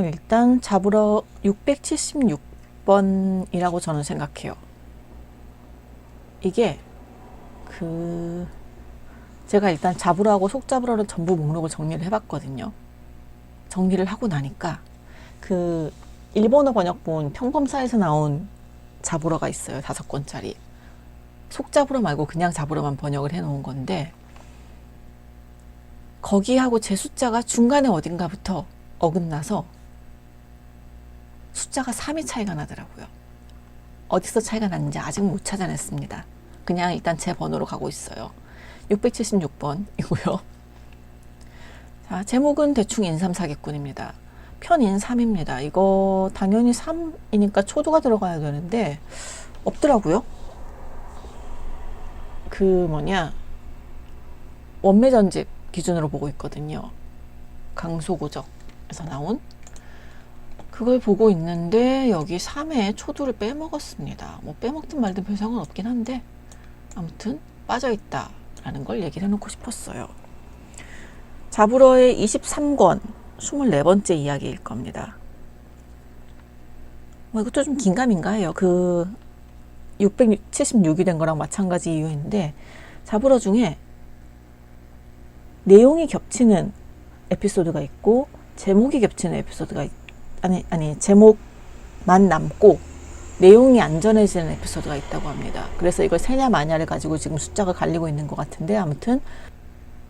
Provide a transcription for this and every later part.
일단 잡으러 676번이라고 저는 생각해요. 이게 제가 일단 잡으러하고 속잡으러를 전부 목록을 정리를 해봤거든요. 정리를 하고 나니까 일본어 번역본 평범사에서 나온 잡으러가 있어요. 5권짜리. 속잡으러 말고 그냥 잡으러만 번역을 해놓은 건데, 거기하고 제 숫자가 중간에 어딘가부터 어긋나서 숫자가 3이 차이가 나더라고요. 어디서 차이가 났는지 아직 못 찾아냈습니다. 그냥 일단 제 번호로 가고 있어요. 676번이고요. 자, 제목은 대충 인삼 사기꾼입니다. 편인삼입니다. 이거 당연히 3이니까 초도가 들어가야 되는데 없더라고요. 원매전집 기준으로 보고 있거든요. 강소구적에서 나온 그걸 보고 있는데 여기 3에 초도를 빼먹었습니다. 뭐 빼먹든 말든 별 상관없긴 한데 아무튼 빠져있다 라는 걸 얘기를 해놓고 싶었어요. 잡으러의 23권 24번째 이야기일 겁니다. 이것도 좀 긴가민가 해요. 676이 된 거랑 마찬가지 이유인데, 잡으러 중에 내용이 겹치는 에피소드가 있고 제목이 겹치는 에피소드가 제목만 남고 내용이 안 전해지는 에피소드가 있다고 합니다. 그래서 이걸 세냐 마냐를 가지고 지금 숫자가 갈리고 있는 것 같은데, 아무튼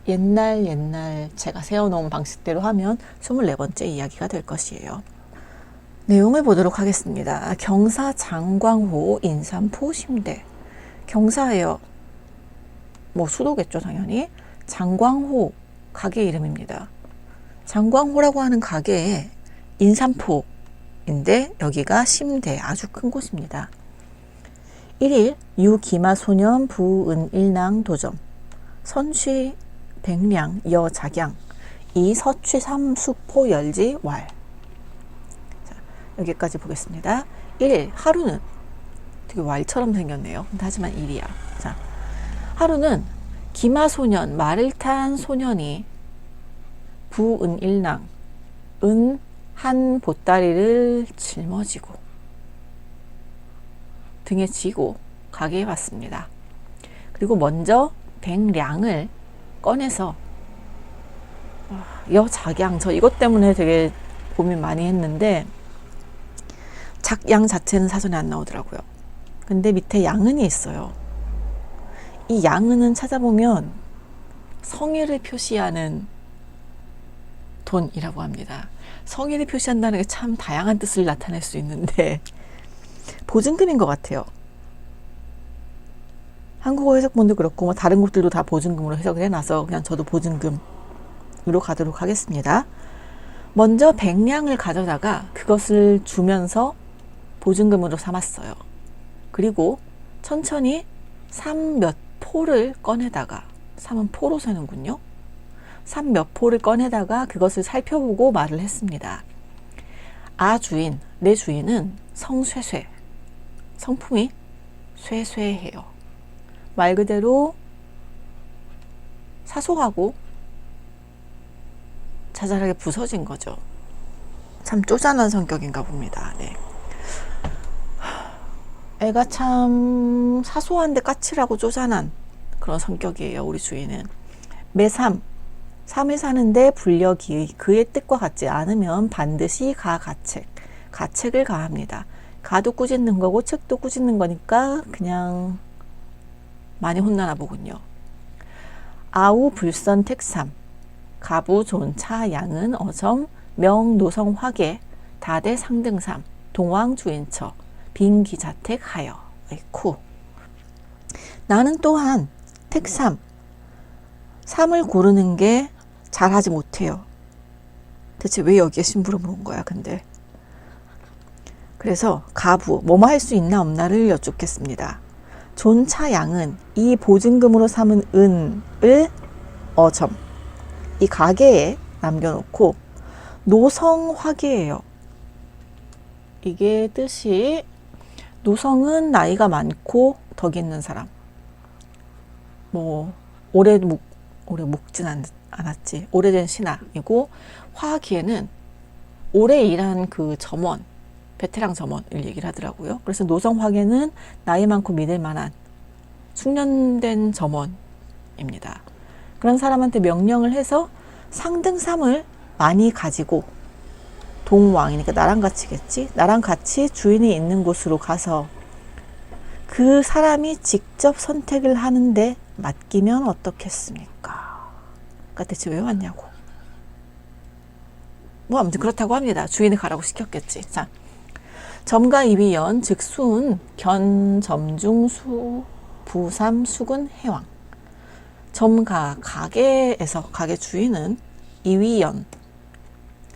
옛날 제가 세워놓은 방식대로 하면 24번째 이야기가 될 것이에요. 내용을 보도록 하겠습니다. 경사 장광호 인삼포 심대. 경사예요. 수도겠죠, 당연히. 장광호 가게 이름입니다. 장광호라고 하는 가게에 인삼포인데 여기가 심대, 아주 큰 곳입니다. 1일 유기마소년 부은일낭 도점 선취 백량 여작양 이서취 삼수포 열지 왈. 자, 여기까지 보겠습니다. 1일 하루는 되게 왈처럼 생겼네요. 하지만 1이야. 자, 하루는 기마소년, 말을 탄 소년이 부은일낭, 은 한 보따리를 짊어지고 등에 지고 가게에 왔습니다. 그리고 먼저 백량을 꺼내서 여작양, 저 이것 때문에 되게 고민 많이 했는데 작양 자체는 사전에 안 나오더라고요. 근데 밑에 양은이 있어요. 이 양은은 찾아보면 성의를 표시하는 돈이라고 합니다. 성의를 표시한다는 게 참 다양한 뜻을 나타낼 수 있는데 보증금인 것 같아요. 한국어 해석본도 그렇고 다른 곳들도 다 보증금으로 해석을 해놔서 그냥 저도 보증금으로 가도록 하겠습니다. 먼저 백량을 가져다가 그것을 주면서 보증금으로 삼았어요. 그리고 천천히 3 몇 포를 꺼내다가, 3은 포로 세는군요. 3 몇 포를 꺼내다가 그것을 살펴보고 말을 했습니다. 주인, 내 주인은 성쇠쇠, 성품이 쇠쇠해요. 말 그대로 사소하고 자잘하게 부서진 거죠. 참 쪼잔한 성격인가 봅니다. 네. 애가 참 사소한데 까칠하고 쪼잔한 그런 성격이에요. 우리 주인은. 매삼, 삶을 사는데 불려기의, 그의 뜻과 같지 않으면 반드시 가책을 가합니다. 가도 꾸짖는 거고 책도 꾸짖는 거니까 그냥 많이 혼나나 보군요. 아우 불선 택삼, 가부 존차 양은 어점 명노성 화계 다대 상등삼 동왕 주인처 빈기자택 하여. 아이쿠. 나는 또한 택삼, 삼을 고르는 게 잘하지 못해요. 대체 왜 여기에 심부름을 온 거야, 근데. 그래서 가부, 뭐뭐 할 수 있나 없나를 여쭙겠습니다. 존차 양은 이 보증금으로 삼은 은을 어점, 이 가게에 남겨놓고 노성화계예요. 이게 뜻이, 노성은 나이가 많고 덕 있는 사람. 오래 묵진 않았지. 오래된 신하이고, 화기에는 오래 일한 그 점원, 베테랑 점원을 얘기를 하더라고요. 그래서 노성화계는 나이 많고 믿을 만한 숙련된 점원입니다. 그런 사람한테 명령을 해서 상등삼을 많이 가지고 동왕이니까 나랑 같이겠지? 나랑 같이 주인이 있는 곳으로 가서 그 사람이 직접 선택을 하는데 맡기면 어떻겠습니까? 그러니까 대체 왜 왔냐고. 뭐 아무튼 그렇다고 합니다. 주인이 가라고 시켰겠지. 자, 점과 이위연 즉 수은 견, 점중, 수, 부삼, 수군, 해왕. 점가 가게에서 가게 주인은 이위연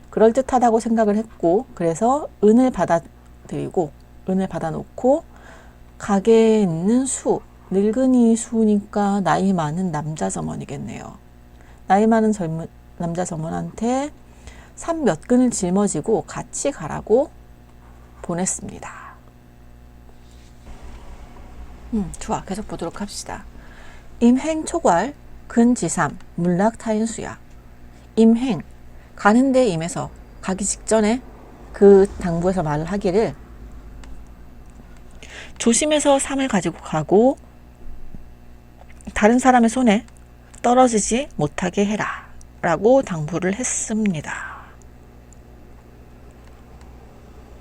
그럴듯하다고 생각을 했고 그래서 은을 받아들이고 은을 받아놓고 가게에 있는 수 늙은이 수니까 나이 많은 남자 점원이겠네요. 나이 많은 젊은 남자 점원한테 산 몇 근을 짊어지고 같이 가라고 보냈습니다. 좋아. 계속 보도록 합시다. 임행 초괄 근지삼 물락타인수야. 임행 가는데 임해서 가기 직전에 그 당부에서 말을 하기를 조심해서 삼을 가지고 가고 다른 사람의 손에 떨어지지 못하게 해라 라고 당부를 했습니다.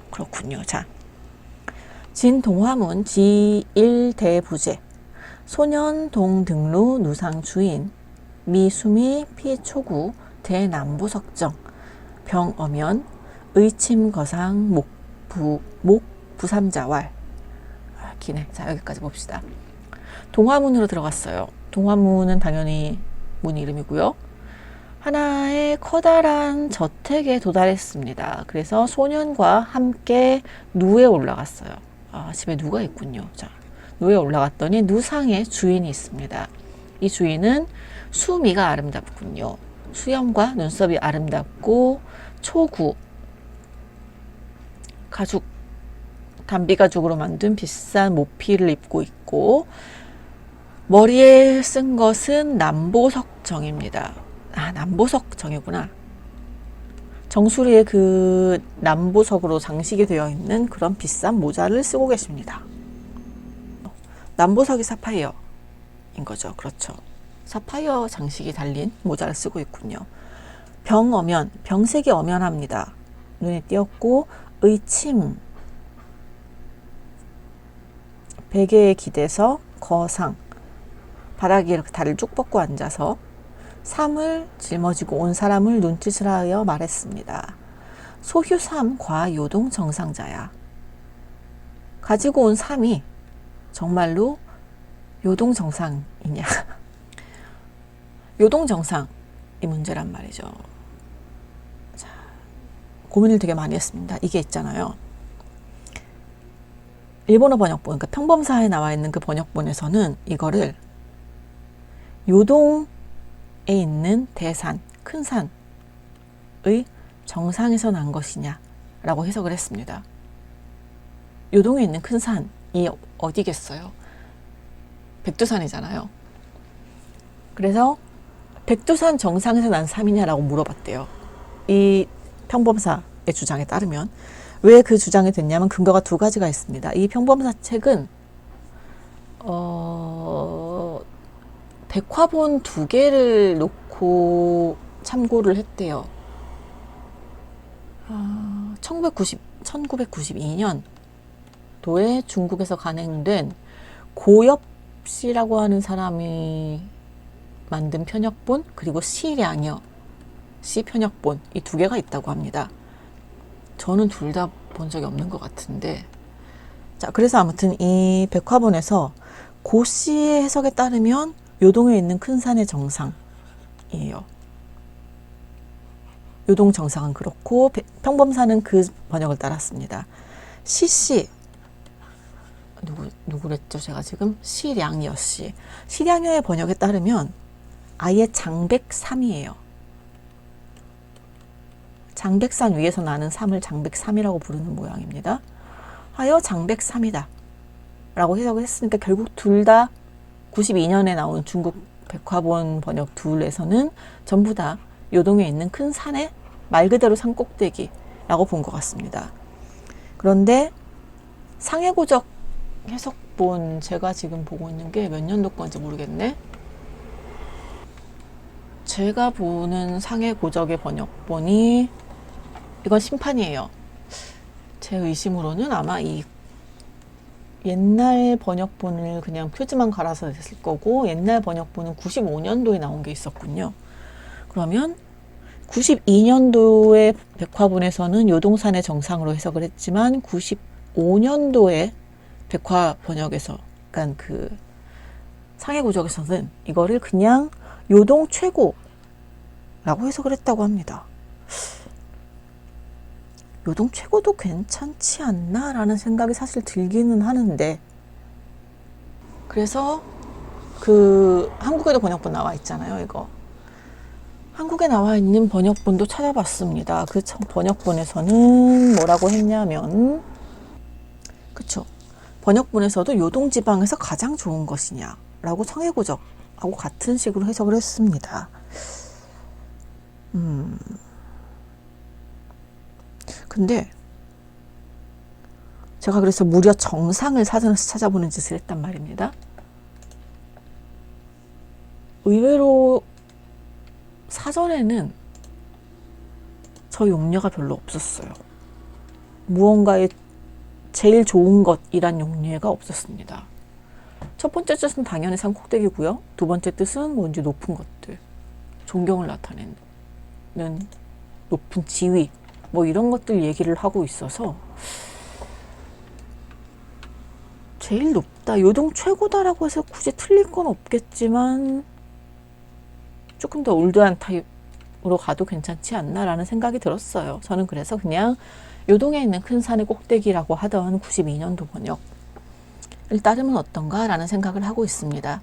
그렇군요. 자, 진동화문 지1대부제 소년동 등루 누상 주인 미수미 피초구 대남부석정 병어면 의침거상 목부삼자왈. 기네. 자, 여기까지 봅시다. 동화문으로 들어갔어요. 동화문은 당연히 문 이름이고요. 하나의 커다란 저택에 도달했습니다. 그래서 소년과 함께 누에 올라갔어요. 아, 집에 누가 있군요. 자, 누에 올라갔더니 누상의 주인이 있습니다. 이 주인은 수미가 아름답군요. 수염과 눈썹이 아름답고 초구 가죽 담비 가죽으로 만든 비싼 모피를 입고 있고 머리에 쓴 것은 남보석정입니다. 아, 남보석정이구나. 정수리에 그 남보석으로 장식이 되어 있는 그런 비싼 모자를 쓰고 계십니다. 남보석이 사파이어인 거죠. 그렇죠. 사파이어 장식이 달린 모자를 쓰고 있군요. 병어면, 병색이 엄연합니다. 눈에 띄었고 의침, 베개에 기대서 거상, 바닥에 이렇게 다리를 쭉 뻗고 앉아서 삼을 짊어지고 온 사람을 눈짓을 하여 말했습니다. 소휴삼 과 요동 정상자야. 가지고 온 삼이 정말로 요동 정상이냐. 요동 정상이 문제란 말이죠. 자, 고민을 되게 많이 했습니다. 이게 있잖아요. 일본어 번역본, 그러니까 평범사에 나와 있는 그 번역본에서는 이거를 요동에 있는 대산, 큰 산의 정상에서 난 것이냐 라고 해석을 했습니다. 요동에 있는 큰 산이 어디겠어요? 백두산이잖아요. 그래서 백두산 정상에서 난 삼이냐라고 물어봤대요. 이 평범사의 주장에 따르면. 왜 그 주장이 됐냐면 근거가 두 가지가 있습니다. 이 평범사 책은 백화본 2개를 놓고 참고를 했대요. 1992년도에 중국에서 간행된 고엽씨라고 하는 사람이 만든 편역본, 그리고 시량여 씨 편역본, 이 2개가 있다고 합니다. 저는 둘 다 본 적이 없는 것 같은데. 자, 그래서 아무튼 이 백화본에서 고 씨의 해석에 따르면 요동에 있는 큰 산의 정상이에요. 요동 정상은 그렇고 평범사는 그 번역을 따랐습니다. 시씨 누구랬죠? 제가 지금 시량여 씨. 시량여의 번역에 따르면 아예 장백삼이에요. 장백산 위에서 나는 삼을 장백삼이라고 부르는 모양입니다. 하여 장백삼이다 라고 해석을 했으니까 결국 둘 다 92년에 나온 중국 백화본 번역 둘에서는 전부 다 요동에 있는 큰 산의 말 그대로 산 꼭대기, 라고 본 것 같습니다. 그런데 상해고적 해석본 제가 지금 보고 있는 게 몇 년도 건지 모르겠네. 제가 보는 상해고적의 번역본이 이건 심판이에요. 제 의심으로는 아마 이 옛날 번역본을 그냥 표지만 갈아서 했을 거고 옛날 번역본은 95년도에 나온 게 있었군요. 그러면 92년도의 백화본에서는 요동산의 정상으로 해석을 했지만 95년도에 백화 번역에서 그러니까 그 상해고적에서는 이거를 그냥 요동 최고라고 해석을 했다고 합니다. 요동 최고도 괜찮지 않나 라는 생각이 사실 들기는 하는데, 그래서 그 한국에도 번역본 나와 있잖아요. 이거 한국에 나와 있는 번역본도 찾아봤습니다. 그 번역본에서는 뭐라고 했냐면, 그쵸, 번역본에서도 요동지방에서 가장 좋은 것이냐 라고 상해고적하고 같은 식으로 해석을 했습니다. 근데 제가 그래서 무려 정상을 사전에서 찾아보는 짓을 했단 말입니다. 의외로 사전에는 저 용례가 별로 없었어요. 무언가의 제일 좋은 것이란 용례가 없었습니다. 첫 번째 뜻은 당연히 산꼭대기고요. 두 번째 뜻은 뭔지 높은 것들, 존경을 나타내는 높은 지위, 뭐 이런 것들 얘기를 하고 있어서 제일 높다, 요동 최고다라고 해서 굳이 틀릴 건 없겠지만 조금 더 올드한 타입으로 가도 괜찮지 않나 라는 생각이 들었어요. 저는 그래서 그냥 요동에 있는 큰 산의 꼭대기라고 하던 92년도 번역을 따르면 어떤가 라는 생각을 하고 있습니다.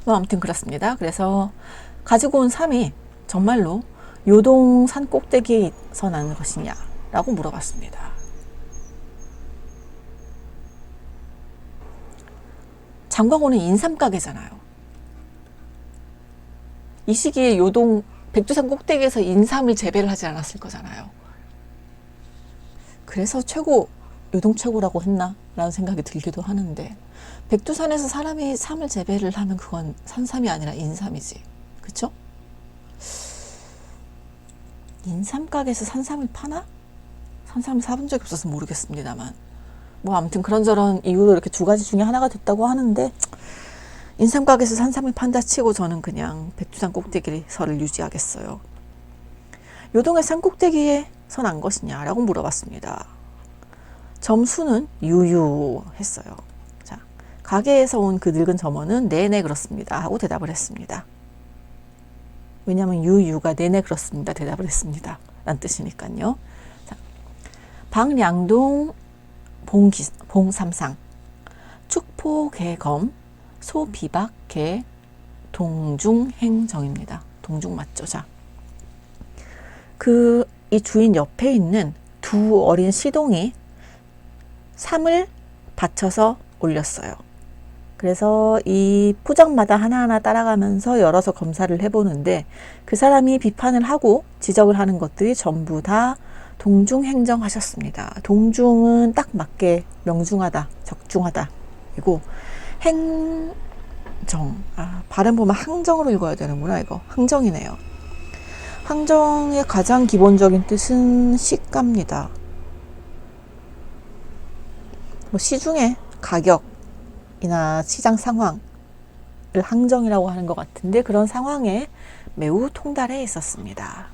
뭐 아무튼 그렇습니다. 그래서 가지고 온 삶이 정말로 요동 산 꼭대기에서 나는 것이냐 라고 물어봤습니다. 장광호는 인삼가게잖아요. 이 시기에 요동 백두산 꼭대기에서 인삼을 재배를 하지 않았을 거잖아요. 그래서 요동 최고라고 했나 라는 생각이 들기도 하는데, 백두산에서 사람이 삼을 재배를 하면 그건 산삼이 아니라 인삼이지, 그쵸? 인삼 가게에서 산삼을 파나? 산삼을 사본 적이 없어서 모르겠습니다만, 뭐 아무튼 그런저런 이유로 이렇게 두 가지 중에 하나가 됐다고 하는데, 인삼 가게에서 산삼을 판다 치고 저는 그냥 백두산 꼭대기설을 유지하겠어요. 요동의 산 꼭대기에서 난 것이냐라고 물어봤습니다. 점수는 유유했어요. 자, 가게에서 온 그 늙은 점원은 네네 그렇습니다 하고 대답을 했습니다. 왜냐하면 유유가 네네 그렇습니다 대답을 했습니다 라는 뜻이니까요. 자, 박량동 봉삼상 축포개검 소비박개 동중행정입니다. 동중 맞죠? 자, 이 주인 옆에 있는 두 어린 시동이 삼을 받쳐서 올렸어요. 그래서 이 포장마다 하나하나 따라가면서 열어서 검사를 해보는데, 그 사람이 비판을 하고 지적을 하는 것들이 전부 다 동중행정하셨습니다. 동중은 딱 맞게 명중하다, 적중하다. 그리고 행정, 발음 보면 항정으로 읽어야 되는구나. 이거 항정이네요. 항정의 가장 기본적인 뜻은 시가입니다. 뭐 시중에 가격이나 시장 상황을 항정이라고 하는 것 같은데, 그런 상황에 매우 통달해 있었습니다.